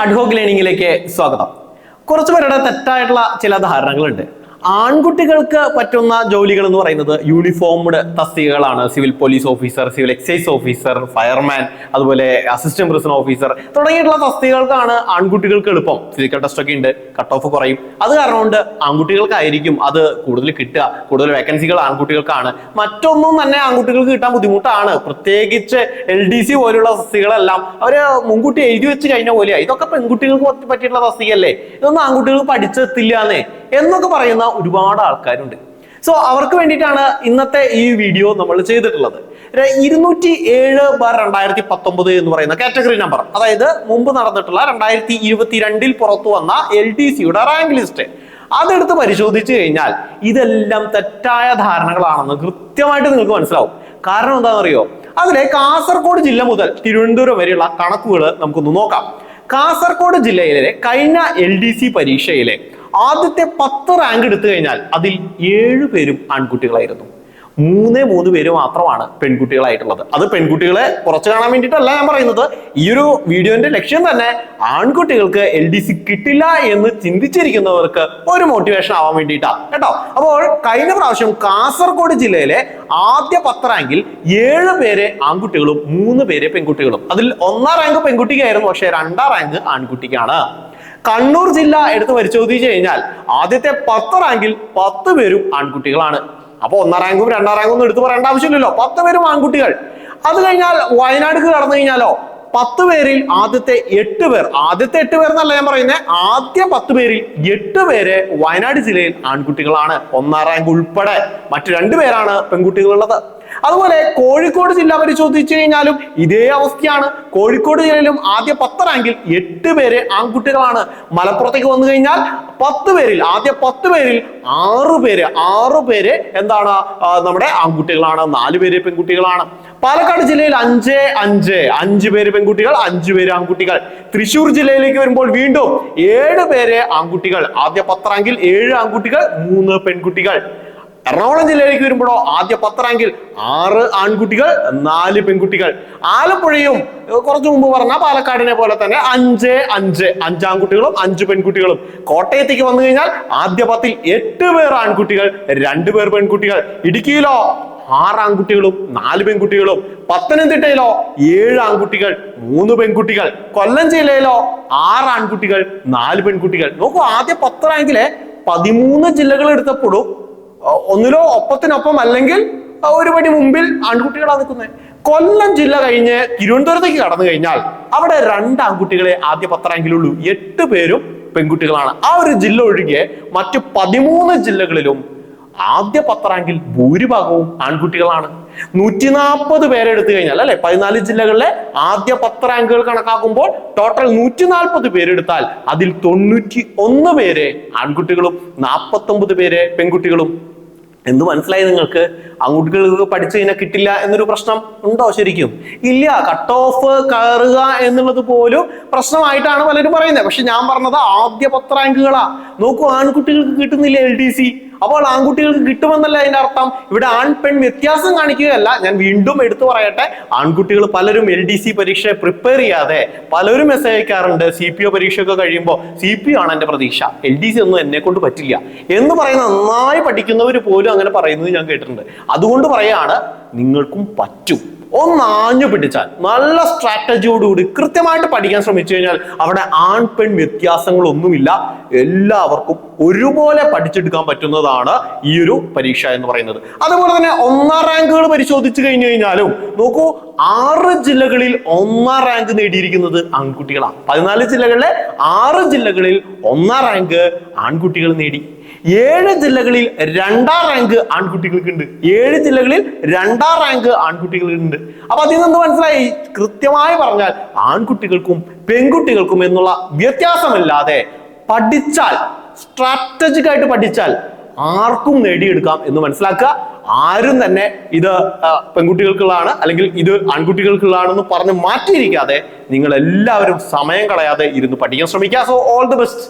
Ad hoc ലേണിംഗിലേക്ക് സ്വാഗതം. കുറച്ചു പേരുടെ തെറ്റായിട്ടുള്ള ചില ധാരണകളുണ്ട്. ആൺകുട്ടികൾക്ക് പറ്റുന്ന ജോലികൾ എന്ന് പറയുന്നത് യൂണിഫോംഡ് തസ്തികകളാണ്. Civil police officer, civil excise officer, fireman, അതുപോലെ അസിസ്റ്റന്റ് പ്രിസൺ ഓഫീസർ തുടങ്ങിയിട്ടുള്ള തസ്തികകൾക്കാണ് ആൺകുട്ടികൾക്ക് എളുപ്പം. ഫിസിക്കൽ ടെസ്റ്റ് ഒക്കെ ഉണ്ട്, കട്ട് ഓഫ് കുറയും. അത് കാരണം കൊണ്ട് ആൺകുട്ടികൾക്കായിരിക്കും അത് കൂടുതൽ കിട്ടുക. കൂടുതൽ വേക്കൻസികൾ ആൺകുട്ടികൾക്കാണ്. മറ്റൊന്നും തന്നെ ആൺകുട്ടികൾക്ക് കിട്ടാൻ ബുദ്ധിമുട്ടാണ്. പ്രത്യേകിച്ച് LDC പോലുള്ള തസ്തികകളെല്ലാം അവര് മുൻകൂട്ടി എഴുതി വെച്ച് കഴിഞ്ഞ പോലെയാണ്. ഇതൊക്കെ പെൺകുട്ടികൾക്ക് പറ്റിയിട്ടുള്ള തസ്തികയല്ലേ, ഇതൊന്നും ആൺകുട്ടികൾക്ക് പഠിച്ചെത്തില്ലാന്നേ എന്നൊക്കെ പറയുന്ന ഒരുപാട് ആൾക്കാരുണ്ട്. സോ അവർക്ക് വേണ്ടിയിട്ടാണ് ഇന്നത്തെ ഈ വീഡിയോ നമ്മൾ ചെയ്തിട്ടുള്ളത്. 207/2019 എന്ന് പറയുന്ന കാറ്റഗറി നമ്പർ, അതായത് മുമ്പ് നടന്നിട്ടുള്ള 2022 പുറത്തു വന്ന LDCയുടെ റാങ്ക് ലിസ്റ്റ്, അതെടുത്ത് പരിശോധിച്ചു കഴിഞ്ഞാൽ ഇതെല്ലാം തെറ്റായ ധാരണകളാണെന്ന് കൃത്യമായിട്ട് നിങ്ങൾക്ക് മനസ്സിലാവും. കാരണം എന്താണെന്നറിയോ? അതിലെ കാസർഗോഡ് ജില്ല മുതൽ തിരുവനന്തപുരം വരെയുള്ള കണക്കുകൾ നമുക്കൊന്ന് നോക്കാം. കാസർഗോഡ് ജില്ലയിലെ കഴിഞ്ഞ LDC പരീക്ഷയിലെ ആദ്യത്തെ 10 റാങ്ക് എടുത്തു കഴിഞ്ഞാൽ അതിൽ 7 പേരും ആൺകുട്ടികളായിരുന്നു. 3 പേര് മാത്രമാണ് പെൺകുട്ടികളായിട്ടുള്ളത്. അത് പെൺകുട്ടികളെ കുറച്ച് കാണാൻ വേണ്ടിയിട്ടല്ല ഞാൻ പറയുന്നത്. ഈ ഒരു വീഡിയോന്റെ ലക്ഷ്യം തന്നെ ആൺകുട്ടികൾക്ക് LDC കിട്ടില്ല എന്ന് ചിന്തിച്ചിരിക്കുന്നവർക്ക് ഒരു മോട്ടിവേഷൻ ആവാൻ വേണ്ടിയിട്ടാണ് കേട്ടോ. അപ്പോൾ കഴിഞ്ഞ പ്രാവശ്യം കാസർഗോഡ് ജില്ലയിലെ ആദ്യ 10 റാങ്കിൽ 7 പേര് ആൺകുട്ടികളും 3 പേര് പെൺകുട്ടികളും. അതിൽ 1ാം റാങ്ക് പെൺകുട്ടിക്കായിരുന്നു, പക്ഷേ 2ാം റാങ്ക് ആൺകുട്ടിക്കാണ്. കണ്ണൂർ ജില്ല എടുത്ത് പരിശോധിച്ചു കഴിഞ്ഞാൽ ആദ്യത്തെ 10 റാങ്കിൽ 10 പേരും ആൺകുട്ടികളാണ്. അപ്പൊ 1ാം റാങ്കും 2ാം റാങ്കും ഒന്നും എടുത്ത് പറയേണ്ട ആവശ്യമില്ലല്ലോ, 10 പേരും ആൺകുട്ടികൾ. അത് കഴിഞ്ഞാൽ വയനാട്ടിലേക്ക് കടന്നു കഴിഞ്ഞാലോ 10 പേരിൽ ആദ്യത്തെ 8 പേർ, ആദ്യത്തെ 8 പേർ എന്നല്ല ഞാൻ പറയുന്നത്, ആദ്യ 10 പേരിൽ 8 പേര് വയനാട് ജില്ലയിൽ ആൺകുട്ടികളാണ്. 1ാം റാങ്ക് ഉൾപ്പെടെ മറ്റു 2 പേരാണ് പെൺകുട്ടികളുള്ളത്. അതുപോലെ കോഴിക്കോട് ജില്ല പരിശോധിച്ചു കഴിഞ്ഞാലും ഇതേ അവസ്ഥയാണ്. കോഴിക്കോട് ജില്ലയിലും ആദ്യ 10 റാങ്കിൽ 8 പേര് ആൺകുട്ടികളാണ്. മലപ്പുറത്തേക്ക് വന്നു കഴിഞ്ഞാൽ 10 പേരിൽ ആദ്യ 10 പേരിൽ 6 പേര് എന്താണ് നമ്മുടെ ആൺകുട്ടികളാണ്, 4 പേര് പെൺകുട്ടികളാണ്. പാലക്കാട് ജില്ലയിൽ 5 പേര് പെൺകുട്ടികൾ, 5 പേര് ആൺകുട്ടികൾ. തൃശ്ശൂർ ജില്ലയിലേക്ക് വരുമ്പോൾ വീണ്ടും 7 പേര് ആൺകുട്ടികൾ. ആദ്യ 10 റാങ്കിൽ 7 ആൺകുട്ടികൾ, 3 പെൺകുട്ടികൾ. എറണാകുളം ജില്ലയിലേക്ക് വരുമ്പോഴോ ആദ്യ 10 റാങ്കിൽ 6 ആൺകുട്ടികൾ, 4 പെൺകുട്ടികൾ. ആലപ്പുഴയും കുറച്ചു മുമ്പ് പറഞ്ഞ പാലക്കാടിനെ പോലെ തന്നെ 5 ആൺകുട്ടികളും 5 പെൺകുട്ടികളും. കോട്ടയത്തേക്ക് വന്നു കഴിഞ്ഞാൽ ആദ്യ 10ൽ 8 പേർ ആൺകുട്ടികൾ, 2 പേർ പെൺകുട്ടികൾ. ഇടുക്കിയിലോ 6 ആൺകുട്ടികളും 4 പെൺകുട്ടികളും. പത്തനംതിട്ടയിലോ 7 ആൺകുട്ടികൾ, 3 പെൺകുട്ടികൾ. കൊല്ലം ജില്ലയിലോ 6 ആൺകുട്ടികൾ, 4 പെൺകുട്ടികൾ. നോക്കൂ, ആദ്യ 10 റാങ്കിലെ 13 ജില്ലകൾ എടുത്തപ്പോഴും ഒന്നിലോ ഒപ്പത്തിനൊപ്പം അല്ലെങ്കിൽ ഒരു പടി മുമ്പിൽ ആൺകുട്ടികളാണ് നിൽക്കുന്നത്. കൊല്ലം ജില്ല കഴിഞ്ഞ് തിരുവനന്തപുരത്തേക്ക് കടന്നു കഴിഞ്ഞാൽ അവിടെ 2 ആൺകുട്ടികളെ ആദ്യ 10 റാങ്കിലുള്ളൂ, 8 പേരും പെൺകുട്ടികളാണ്. ആ ഒരു ജില്ല ഒഴികെ മറ്റു 13 ജില്ലകളിലും ആദ്യ 10 റാങ്കിൽ ഭൂരിഭാഗവും ആൺകുട്ടികളാണ്. 140 പേരെ എടുത്തു കഴിഞ്ഞാൽ, അല്ലെ, 14 ജില്ലകളിലെ ആദ്യ 10 റാങ്കുകൾ കണക്കാക്കുമ്പോൾ ടോട്ടൽ 140 പേരെടുത്താൽ അതിൽ 91 പേര് ആൺകുട്ടികളും 49 പേര് പെൺകുട്ടികളും. എന്ത് മനസ്സിലായി നിങ്ങൾക്ക്? ആൺകുട്ടികൾക്ക് പഠിച്ചു കഴിഞ്ഞാൽ കിട്ടില്ല എന്നൊരു പ്രശ്നം ഉണ്ടോ? ശരിക്കും ഇല്ല. കട്ട് ഓഫ് കയറുക എന്നുള്ളത് പോലും പ്രശ്നമായിട്ടാണ് പലരും പറയുന്നത്. പക്ഷെ ഞാൻ പറഞ്ഞത് ആദ്യ 10 റാങ്കുകളാ. നോക്കൂ, ആൺകുട്ടികൾക്ക് കിട്ടുന്നില്ല LDC. അപ്പോൾ ആൺകുട്ടികൾക്ക് കിട്ടുമെന്നല്ല അതിന്റെ അർത്ഥം. ഇവിടെ ആൺ പെൺ വ്യത്യാസം കാണിക്കുകയല്ല. ഞാൻ വീണ്ടും എടുത്തു പറയട്ടെ, ആൺകുട്ടികൾ പലരും LDC പരീക്ഷ പ്രിപ്പയർ ചെയ്യാതെ പലരും മെസ്സേജ് അയക്കാറുണ്ട്. CPO പരീക്ഷയൊക്കെ കഴിയുമ്പോൾ CPO ആണ് എന്റെ പ്രതീക്ഷ, LDC ഒന്നും എന്നെ കൊണ്ട് പറ്റില്ല എന്ന് പറയുന്ന നന്നായി പഠിക്കുന്നവർ പോലും അങ്ങനെ പറയുന്നത് ഞാൻ കേട്ടിട്ടുണ്ട്. അതുകൊണ്ട് പറയാണ്, നിങ്ങൾക്കും പറ്റും. ഒന്നാഞ്ഞു പിടിച്ചാൽ നല്ല സ്ട്രാറ്റജിയോടുകൂടി കൃത്യമായിട്ട് പഠിക്കാൻ ശ്രമിച്ചു കഴിഞ്ഞാൽ അവിടെ ആൺ പെൺ വ്യത്യാസങ്ങളൊന്നുമില്ല. എല്ലാവർക്കും ഒരുപോലെ പഠിച്ചെടുക്കാൻ പറ്റുന്നതാണ് ഈ ഒരു പരീക്ഷ എന്ന് പറയുന്നത്. അതുപോലെ തന്നെ 1ാം റാങ്കുകൾ പരിശോധിച്ചു കഴിഞ്ഞു കഴിഞ്ഞാലും നോക്കൂ, 6 ജില്ലകളിൽ 1ാം റാങ്ക് നേടിയിരിക്കുന്നത് ആൺകുട്ടികളാണ്. 14 ജില്ലകളിലെ 6 ജില്ലകളിൽ 1ാം റാങ്ക് ആൺകുട്ടികൾ നേടി. 7 ജില്ലകളിൽ 2ാം റാങ്ക് ആൺകുട്ടികൾക്കുണ്ട്. 7 ജില്ലകളിൽ 2ാം റാങ്ക് ആൺകുട്ടികൾക്കുണ്ട്. അപ്പൊ അതിൽ നിന്ന് മനസ്സിലായി, കൃത്യമായി പറഞ്ഞാൽ ആൺകുട്ടികൾക്കും പെൺകുട്ടികൾക്കും എന്നുള്ള വ്യത്യാസമില്ലാതെ പഠിച്ചാൽ, സ്ട്രാറ്റജിക് ആയിട്ട് പഠിച്ചാൽ ആർക്കും നേടിയെടുക്കാം എന്ന് മനസ്സിലാക്കുക. ആരും തന്നെ ഇത് പെൺകുട്ടികൾക്കുള്ളതാണ് അല്ലെങ്കിൽ ഇത് ആൺകുട്ടികൾക്കുള്ളതാണെന്ന് പറഞ്ഞ് മാറ്റിയിരിക്കാതെ നിങ്ങൾ എല്ലാവരും സമയം കളയാതെ ഇരുന്ന് പഠിക്കാൻ ശ്രമിക്കുക. So all the best.